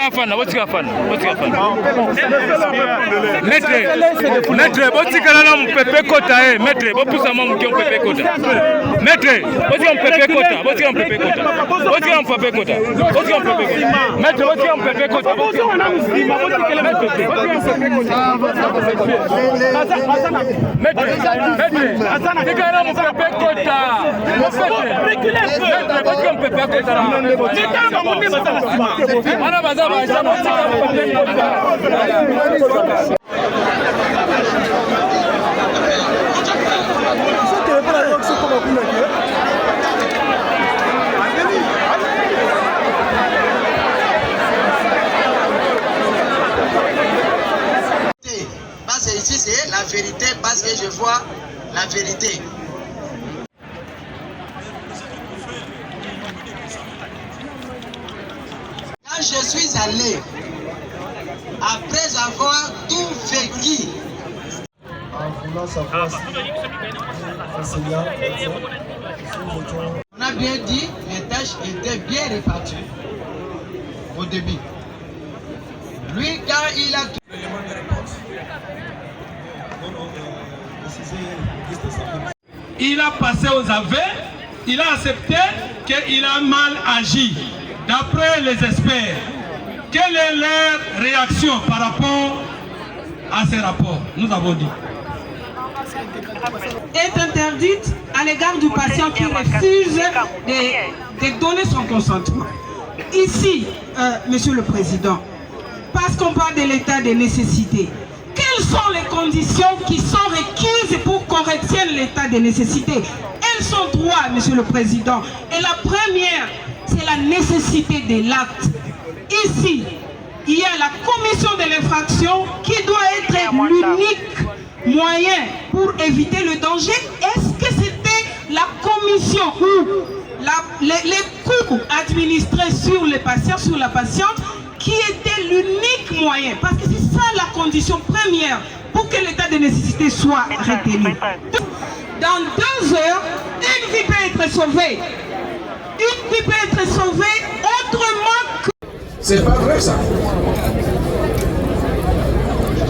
Afana, what's your fun? Maître, botikala na mpepe kota maître, bopusa mo mke mpepe kota. Maître, botikala mpepe kota, botikala mpepe kota. Botikala mpepe kota. Botikala mpepe kota. Maître, botikala mpepe kota. Botikala mpepe kota. Maître, botikala mpepe kota. Reculez un peu. Botikala mpepe kota. Ana baza baza botikala mpepe kota. Parce que ici c'est la vérité, parce que je vois la vérité. Quand je suis allé, après avoir tout vécu, en voulant savoir si enseignant, on a bien dit, les tâches étaient bien réparties au début. Lui, quand il a tout... Il a passé aux aveux, il a accepté qu'il a mal agi. D'après les experts, quelle est leur réaction par rapport à ces rapports? Nous avons dit. Est interdite à l'égard du patient qui refuse de donner son consentement. Ici, Monsieur le Président, parce qu'on parle de l'état de nécessité, quelles sont les conditions qui sont requises pour qu'on retienne l'état de nécessité? Elles sont trois, Monsieur le Président. Et la première, c'est la nécessité de l'acte. Ici, il y a la commission de l'infraction qui doit être l'unique moyen pour éviter le danger. Est-ce que c'était la commission ou les coûts administrés sur les patients, sur la patiente, qui était l'unique moyen? Parce que c'est ça la condition première pour que l'état de nécessité soit retenu. Dans 2 heures, une vie peut être sauvée. Une vie peut être sauvée autrement que... c'est pas vrai ça.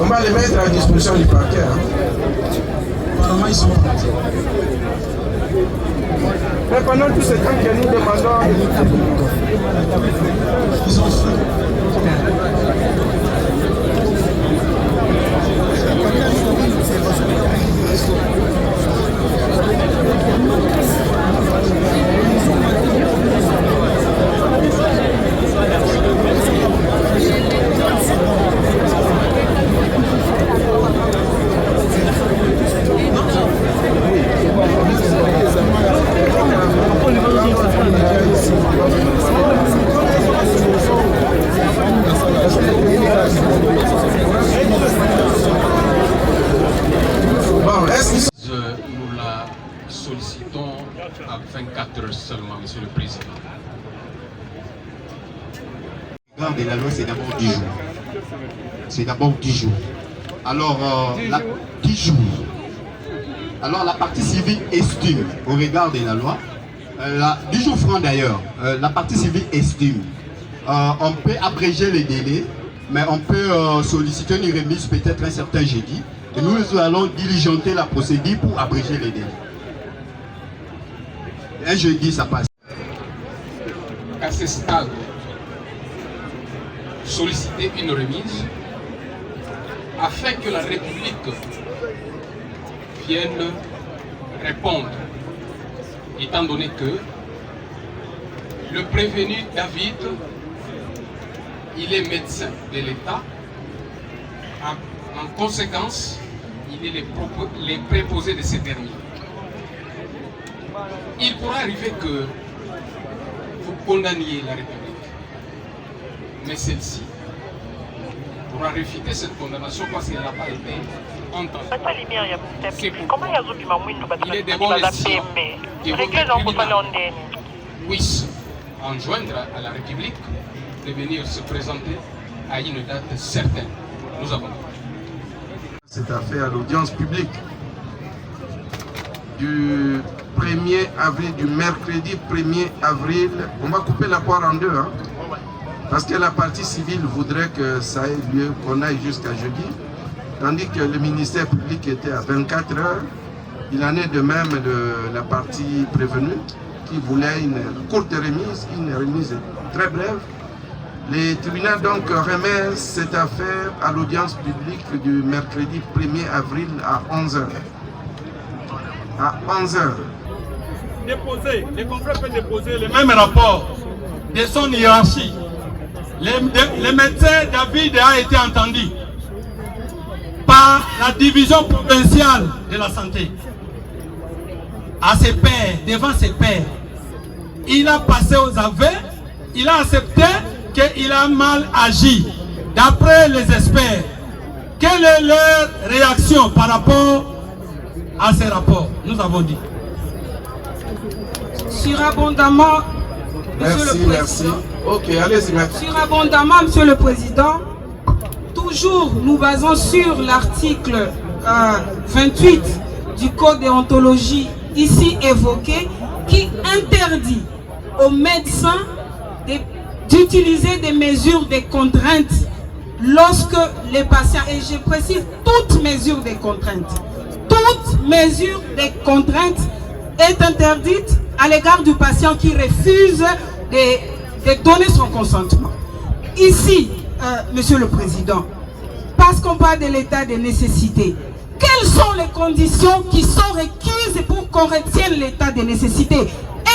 On va les mettre à disposition du parquet. Apparemment ils sont partis. Mais pendant tout ce temps que nous demandons, ils ont fait. Nous la sollicitons à 24 heures seulement, Monsieur le Président. De la loi, c'est d'abord 10 jours. C'est d'abord 10 jours. Alors, 10 jours. Alors, la partie civile estime, au regard de la loi, 10 jours francs d'ailleurs, la partie civile estime. On peut abréger les délais, mais on peut solliciter une remise peut-être un certain jeudi. Et nous allons diligenter la procédure pour abréger les délais. Un jeudi, ça passe. À ce stade, solliciter une remise afin que la République vienne répondre, étant donné que le prévenu David, il est médecin de l'État. En conséquence, il est les préposés de ces derniers. Il pourra arriver que vous condamniez la République, mais celle-ci pourra réfuter cette condamnation parce qu'elle n'a pas été entendue. C'est pourquoi il est de bon espoir que votre tribunal puisse enjoindre à la République de venir se présenter à une date certaine. Nous avons cette affaire à l'audience publique du 1er avril, du mercredi 1er avril. On va couper la poire en deux. Hein. Parce que la partie civile voudrait que ça ait lieu, qu'on aille jusqu'à jeudi, tandis que le ministère public était à 24 heures. Il en est de même de la partie prévenue qui voulait une courte remise, une remise très brève. Les tribunaux donc remet cette affaire à l'audience publique du mercredi 1er avril à 11h. À 11h. Les confrères peuvent déposer le même rapport de son hiérarchie. Le médecin David a été entendu par la division provinciale de la santé. À ses pairs, devant ses pairs. Il a passé aux aveux, il a accepté qu'il a mal agi. D'après les experts, quelle est leur réaction par rapport à ces rapports? Nous avons dit. Surabondamment, Monsieur Merci, le Président. merci. Ok, allez-y, merci. Surabondamment, Monsieur le Président, toujours nous basons sur l'article 28 du Code déontologie ici évoqué, qui interdit aux médecins d'utiliser des mesures de contrainte lorsque les patients, et je précise toute mesure de contrainte, toute mesure de contrainte est interdite à l'égard du patient qui refuse de donner son consentement. Ici, Monsieur le Président, parce qu'on parle de l'état de nécessité, quelles sont les conditions qui sont requises pour qu'on retienne l'état de nécessité?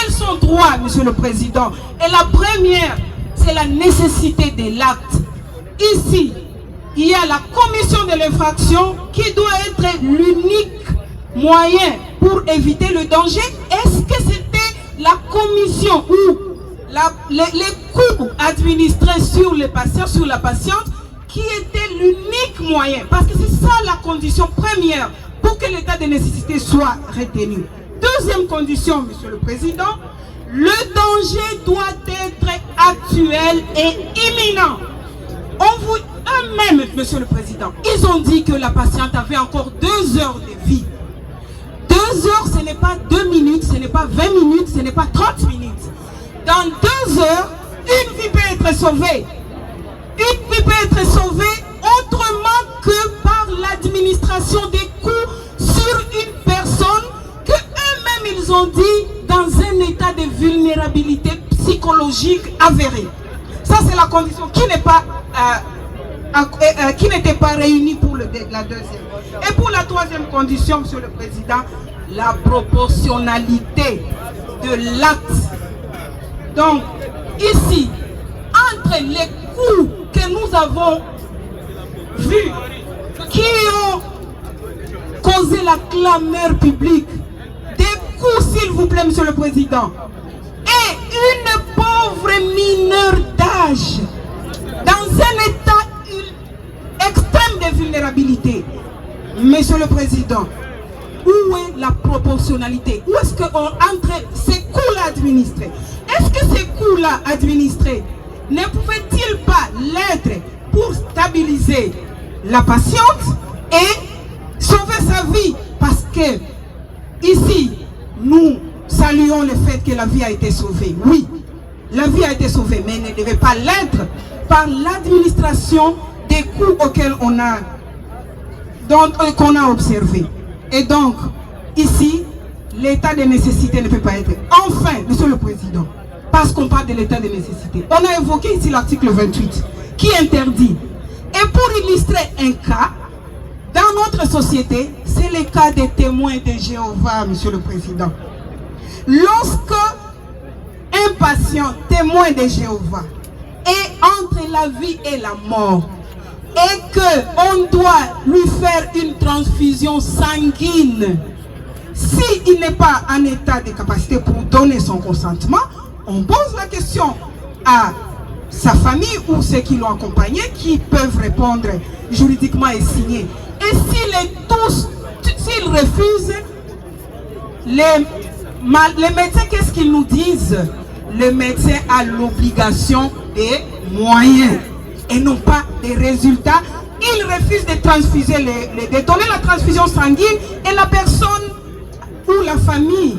Elles sont droits, Monsieur le Président. Et la première, c'est la nécessité de l'acte. Ici, il y a la commission de l'infraction qui doit être l'unique moyen pour éviter le danger. Est-ce que c'était la commission ou les coûts administrés sur les patients, sur la patiente, qui était l'unique moyen? Parce que c'est ça la condition première pour que l'état de nécessité soit retenu. Deuxième condition, Monsieur le Président, le danger doit être actuel et imminent. Eux-mêmes, Monsieur le Président, ils ont dit que la patiente avait encore 2 heures de vie. 2 heures, ce n'est pas 2 minutes, ce n'est pas 20 minutes, ce n'est pas 30 minutes. Dans 2 heures, une vie peut être sauvée. Une vie peut être sauvée autrement que par l'administration des coûts sur une personne que eux-mêmes ils ont dit dans un état de vulnérabilité psychologique avérée. Ça c'est la condition qui n'est pas qui n'était pas réunie pour la deuxième. Et pour la troisième condition, Monsieur le Président, la proportionnalité de l'acte. Donc ici, entre les coûts que nous avons vus, qui ont causé la clameur publique, des coûts, s'il vous plaît, Monsieur le Président, et une pauvre mineure d'âge, dans un état extrême de vulnérabilité. Monsieur le Président, où est la proportionnalité? Où est-ce qu'on entre ces coûts-là administrés? Est-ce que ces coûts-là administrés ne pouvaient-ils pas l'être pour stabiliser la patiente et sauver sa vie? Parce que ici, nous saluons le fait que la vie a été sauvée. Oui, la vie a été sauvée, mais elle ne devait pas l'être par l'administration des coûts auxquels qu'on a observé. Et donc, ici, l'état de nécessité ne peut pas être. Enfin, Monsieur le Président, parce qu'on parle de l'état de nécessité, on a évoqué ici l'article 28 qui interdit. Et pour illustrer un cas, dans notre société, c'est le cas des témoins de Jéhovah, Monsieur le Président. Lorsque un patient témoin de Jéhovah est entre la vie et la mort, et qu'on doit lui faire une transfusion sanguine, s'il n'est pas en état de capacité pour donner son consentement, on pose la question à sa famille ou ceux qui l'ont accompagné, qui peuvent répondre juridiquement et signer. Et s'ils refusent, les médecins, qu'est-ce qu'ils nous disent? Le médecin a l'obligation des moyens et non pas des résultats. Il refuse de transfuser, de donner la transfusion sanguine, et la personne ou la famille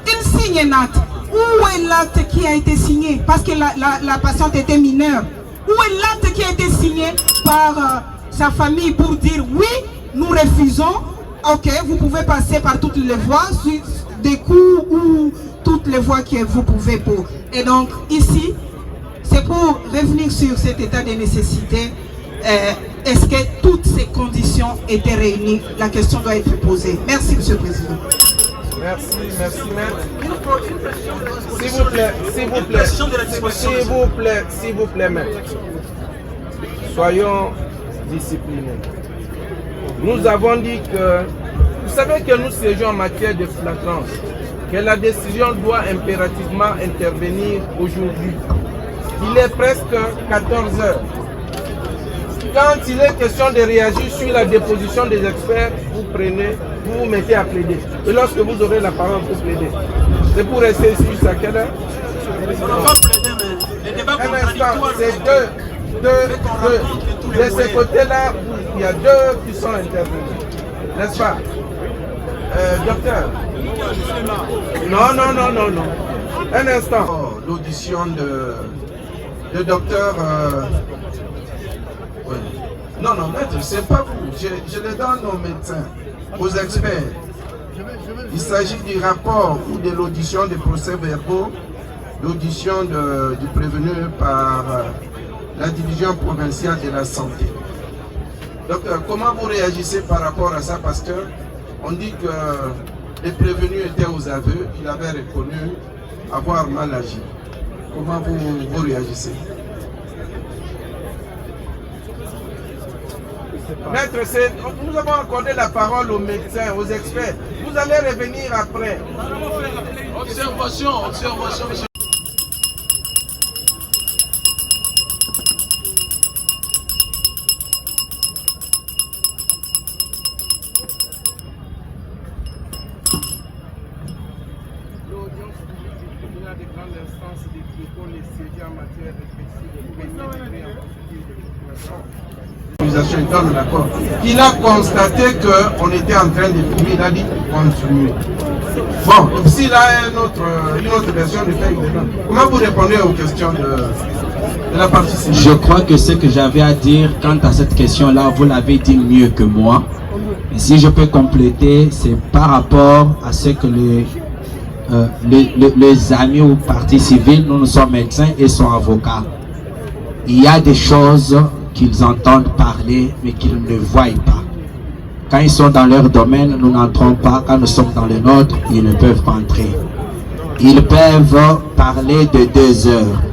il signe un acte Où est l'acte qui a été signé? Parce que la patiente était mineure. Où est l'acte qui a été signé par sa famille pour dire oui, nous refusons, ok, vous pouvez passer par toutes les voies, des coups ou toutes les voies que vous pouvez pour. Et donc ici, c'est pour revenir sur cet état de nécessité. Est-ce que toutes ces conditions étaient réunies? La question doit être posée. Merci, Monsieur le Président. Merci, maître. S'il vous plaît, maître. Soyons disciplinés. Nous avons dit que, vous savez que nous siégeons en matière de flagrance, que la décision doit impérativement intervenir aujourd'hui. Il est presque 14 heures. Quand il est question de réagir sur la déposition des experts, vous vous mettez à plaider. Et lorsque vous aurez la parole, vous plaidez. C'est pour rester ici jusqu'à quelle heure? Un instant, c'est deux. De ce côté-là, il y a deux qui sont intervenus. N'est-ce pas? Docteur? Non. Un instant. L'audition de docteur... oui. Non, maître, c'est pas vous. Je le donne aux médecins, aux experts. Il s'agit du rapport ou de l'audition des procès-verbaux, l'audition du prévenu par la division provinciale de la santé. Docteur, comment vous réagissez par rapport à ça? Parce que on dit que les prévenus étaient aux aveux, il avait reconnu avoir mal agi. Comment vous réagissez? Maître, nous avons accordé la parole aux médecins, aux experts. Vous allez revenir après. Observation, monsieur. L'audience publique du tribunal de grande instance des propos les saisit en matière de il a constaté qu'on était en train de filmer, il a dit continuer. Bon, s'il a une autre version de fait, comment vous répondez aux questions de la partie civile? Je crois que ce que j'avais à dire quant à cette question-là, vous l'avez dit mieux que moi. Et si je peux compléter, c'est par rapport à ce que les amis ou partie civile, nous sommes médecins et sont avocats. Il y a des choses qu'ils entendent parler, mais qu'ils ne voient pas. Quand ils sont dans leur domaine, nous n'entrons pas. Quand nous sommes dans le nôtre, ils ne peuvent pas entrer. Ils peuvent parler de 2 heures.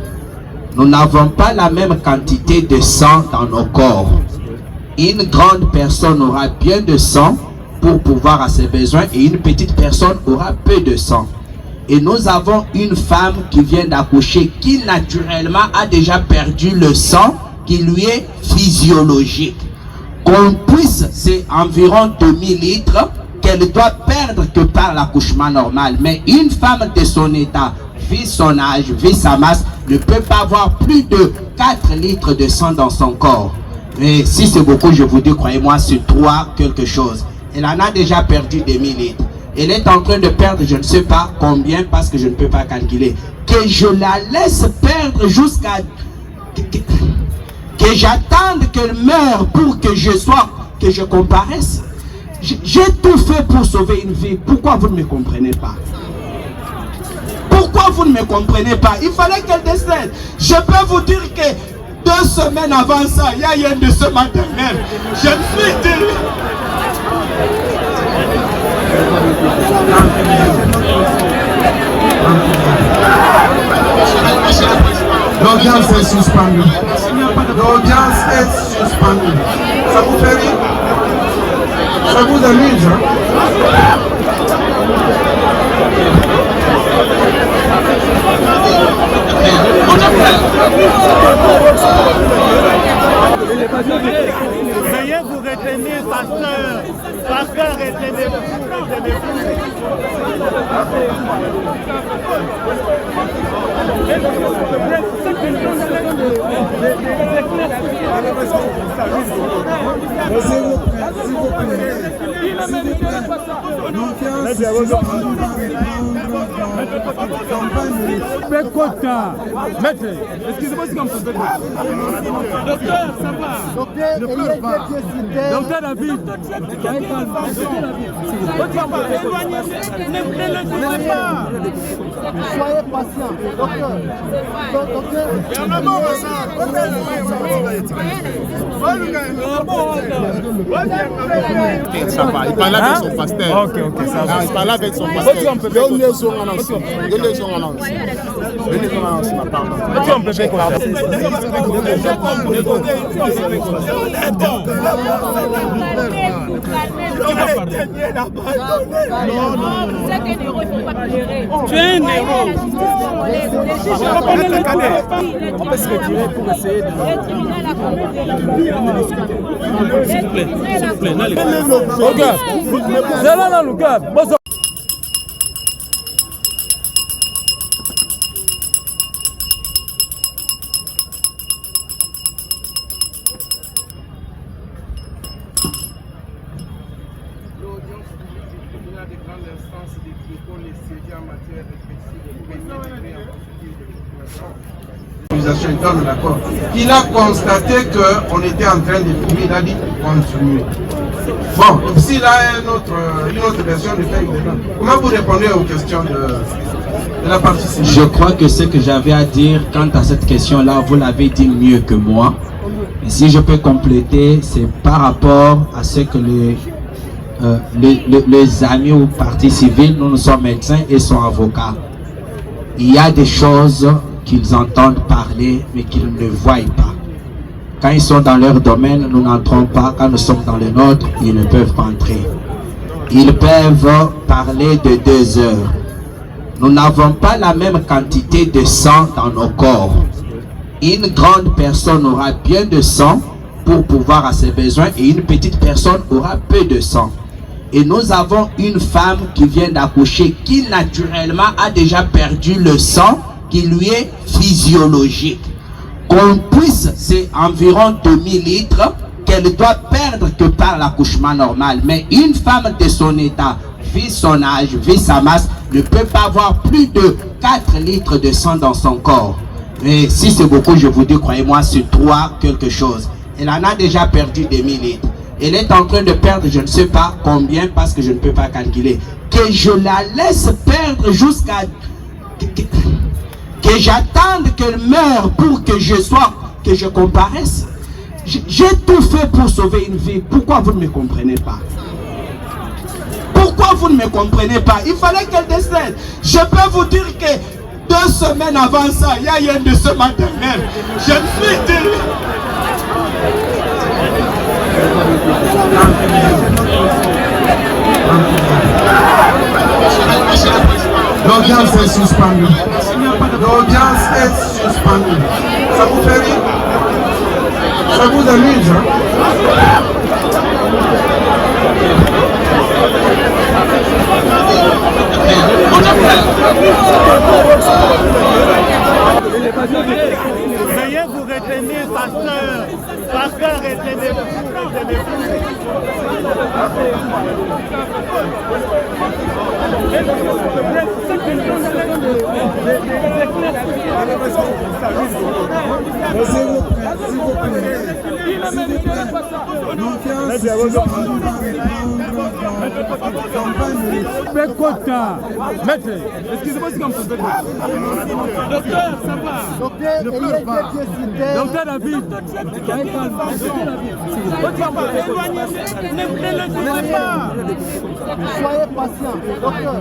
Nous n'avons pas la même quantité de sang dans nos corps. Une grande personne aura bien de sang pour pouvoir à ses besoins et une petite personne aura peu de sang. Et nous avons une femme qui vient d'accoucher qui naturellement a déjà perdu le sang qui lui est physiologique. Qu'on puisse, c'est environ 2000 litres qu'elle doit perdre que par l'accouchement normal. Mais une femme de son état, vu son âge, vu sa masse, ne peut pas avoir plus de 4 litres de sang dans son corps. Mais si c'est beaucoup, je vous dis, croyez-moi, c'est 3 quelque chose. Elle en a déjà perdu des 1000 litres. Elle est en train de perdre, je ne sais pas combien, parce que je ne peux pas calculer. Que je la laisse perdre jusqu'à... Que j'attende qu'elle meure pour que je comparaisse. J'ai tout fait pour sauver une vie. Pourquoi vous ne me comprenez pas? Pourquoi vous ne me comprenez pas? Il fallait qu'elle décède. Je peux vous dire que 2 semaines avant ça, il y a rien de ce matin même. Je me suis dit... L'audience est suspendue. L'audience est suspendue. Ça vous fait rire? Ça vous amuse, hein? Veuillez vous retenir, pasteur. Pasteur, retenez-vous. Pekota. Maître, excusez-moi si on peut faire. Docteur, ça va. Ne pleure pas. Docteur David. Ne le tuez pas. Soyez patient, docteur. Ça va, il parle avec son pasteur. Ok, ça va. Il parle avec son pasteur. Tu es un héros. On peut se retirer pour essayer de... S'il vous plaît, Il a constaté qu'on était en train de filmer, il a dit continuer. Bon, s'il a une autre version de fait, comment vous répondez aux questions de la partie civile? Je crois que ce que j'avais à dire quant à cette question-là, vous l'avez dit mieux que moi. Et si je peux compléter, c'est par rapport à ce que les amis ou partis civils, nous sommes médecins et sont avocats. Il y a des choses qu'ils entendent parler, mais qu'ils ne voient pas. Quand ils sont dans leur domaine, nous n'entrons pas. Quand nous sommes dans le nôtre, ils ne peuvent pas entrer. Ils peuvent parler de 2 heures. Nous n'avons pas la même quantité de sang dans nos corps. Une grande personne aura bien de sang pour pouvoir à ses besoins et une petite personne aura peu de sang. Et nous avons une femme qui vient d'accoucher qui naturellement a déjà perdu le sang qui lui est physiologique. Qu'on puisse, c'est environ 2000 litres qu'elle doit perdre que par l'accouchement normal. Mais une femme de son état, vu son âge, vu sa masse, ne peut pas avoir plus de 4 litres de sang dans son corps. Mais si c'est beaucoup, je vous dis, croyez-moi, c'est 3 quelque chose. Elle en a déjà perdu 2000 litres. Elle est en train de perdre, je ne sais pas combien, parce que je ne peux pas calculer. Que je la laisse perdre jusqu'à... Que j'attende qu'elle meure pour que je comparaisse. J'ai tout fait pour sauver une vie. Pourquoi vous ne me comprenez pas? Pourquoi vous ne me comprenez pas? Il fallait qu'elle décède. Je peux vous dire que 2 semaines avant ça, il y a une de ce matin même, je me suis dit... L'audience est suspendue. L'audience est suspendue. Ça vous fait rire? Ça vous amuse, hein? Veuillez vous retenir, pasteur. Pasteur, retenez-vous. Pekota. Maître, excusez-moi si on peut faire. Docteur, ça va. Ne pleure pas. Docteur David. Ne le tuez pas. Soyez patient, docteur.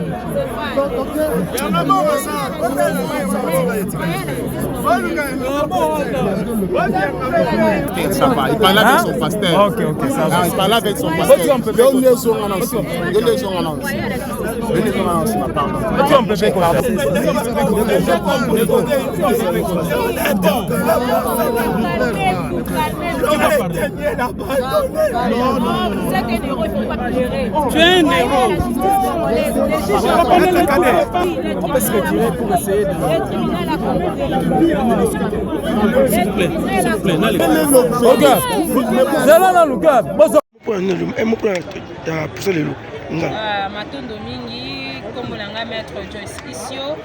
Ça va, il parle avec son pasteur. Ok, ça va. Il parle avec son pasteur. Tu es un héros. On peut se retirer pour essayer de... S'il vous plaît, matondo mingi Komolanga maître Joyce Isio,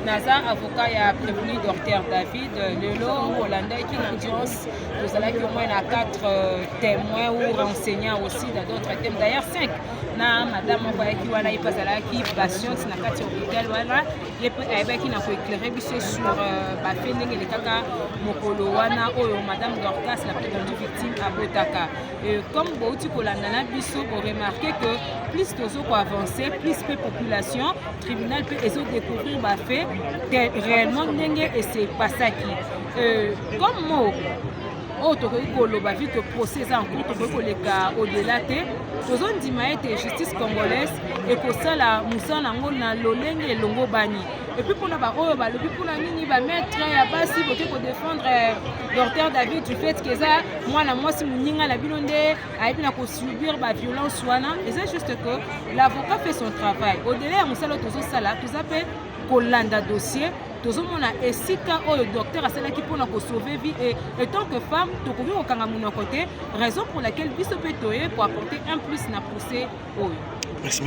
Naza avocat ya prévenu Dr David Lelo Hollanda qui est audience. Nous allons au moins 4 témoins ou renseignants aussi dans d'autres thèmes. D'ailleurs 5. Na madame qui wana ipazala qui patiente na kati hôpital wana yepe ayebaki na ko éclairer biso sur ba fendenge le kaka mokolo wana oyo madame Dorcas la prétendue victime abotaka. Comme bouti kolanda na biso pour remarquer que plus tozo ko avancer plus peu population tribunal peut essayer de découvrir ba fait réellement ndenge et c'est pas ça qui comme mot autre que vite procès en cours au-delà de la justice congolaise et pour ça la moussa na lolenge et longo bani et puis pour la le pour la nini ba mettre ya basi pour défendre Dr David du fait que ça moi si muninga la bilonde a bien ko subir ba violence wana et c'est juste que l'avocat fait son travail au-delà moussa lo tozo sala tout appelle kolanda dossier tozomona esika oyo docteur asalaki mpona sauver vie et tant que femme tokoki kokanga mon côté raison pour laquelle biso pe toye pour apporter un plus na procès oyo. Merci.